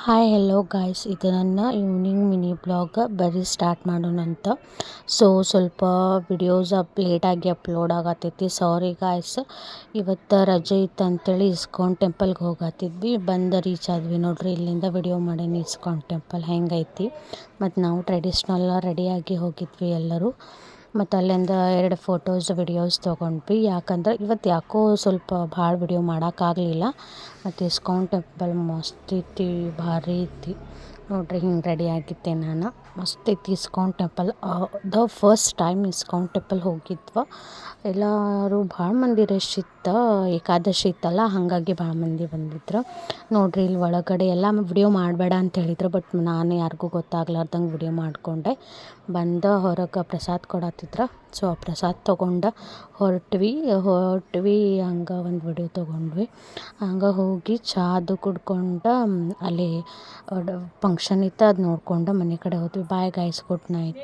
Hi hello guys, ಇದು ನನ್ನ evening mini blog. ಬರೀ ಸ್ಟಾರ್ಟ್ ಮಾಡೋಣ ಅಂತ. ಸ್ವಲ್ಪ ವಿಡಿಯೋಸ್ ಲೇಟಾಗಿ ಅಪ್ಲೋಡ್ ಆಗತ್ತೈತಿ. ಸಾರಿ ಗಾಯ್ಸ್. ಇವತ್ತು ರಜೆ ಇತ್ತು ಅಂತೇಳಿ ಇಸ್ಕಾನ್ ಟೆಂಪಲ್ಗೆ ಹೋಗತ್ತಿದ್ವಿ. ರೀಚ್ ಆದ್ವಿ ನೋಡ್ರಿ. ಇಲ್ಲಿಂದ ವಿಡಿಯೋ ಮಾಡೀನಿ ಇಸ್ಕಾನ್ ಟೆಂಪಲ್ ಹೆಂಗೈತಿ. ಮತ್ತು ನಾವು ಟ್ರೆಡಿಷ್ನಲ್ ರೆಡಿಯಾಗಿ ಹೋಗಿದ್ವಿ ಎಲ್ಲರೂ. ಮತ್ತು ಅಲ್ಲಿಂದ 2 ಫೋಟೋಸ್ ವಿಡಿಯೋಸ್ ತೊಗೊಂಡ್ವಿ. ಯಾಕಂದ್ರೆ ಇವತ್ತು ಯಾಕೋ ಸ್ವಲ್ಪ ಭಾಳ ವಿಡಿಯೋ ಮಾಡೋಕ್ಕಾಗಲಿಲ್ಲ. ಮತ್ತು ಇಸ್ಕಾನ್ ಟೆಂಪಲ್ ಮಸ್ತ್ ಐತಿ, ಭಾರಿ ಐತಿ ನೋಡ್ರಿ. ಹಿಂಗೆ ರೆಡಿ ಆಗಿದ್ದೆ ನಾನು. ಮಸ್ತ್ ಐತಿ ISKCON temple. First time ISKCON temple ಹೋಗಿದ್ವ. ಎಲ್ಲರೂ ಭಾಳ ಮಂದಿ ರಶ್ ಇತ್ತು. ಏಕಾದಶಿ ಇತ್ತಲ್ಲ, ಹಾಗಾಗಿ ಭಾಳ ಮಂದಿ ಬಂದಿದ್ರು ನೋಡ್ರಿ. ಇಲ್ಲಿ ಒಳಗಡೆ ಎಲ್ಲ ವಿಡಿಯೋ ಮಾಡಬೇಡ ಅಂತ ಹೇಳಿದ್ರು. ಬಟ್ ನಾನು ಯಾರಿಗೂ ಗೊತ್ತಾಗ್ಲಾರ್ದಂಗೆ ವಿಡಿಯೋ ಮಾಡಿಕೊಂಡೆ. ಹೊರಗೆ ಪ್ರಸಾದ ಕೊಡತ್ತಿದ್ರು. ಆ ಪ್ರಸಾದ ತೊಗೊಂಡು ಹೊರಟ್ವಿ. ಹಂಗೆ ಒಂದು ವಿಡಿಯೋ ತೊಗೊಂಡ್ವಿ. ಹಂಗೆ ಹೋಗಿ ಚಾದು ಕುಡ್ಕೊಂಡು ಅಲ್ಲಿ ಫಂಕ್ಷನ್ ಇತ್ತು, ಅದು ನೋಡ್ಕೊಂಡು ಮನೆ ಕಡೆ ಹೋದ್ವಿ. Bye guys, good night.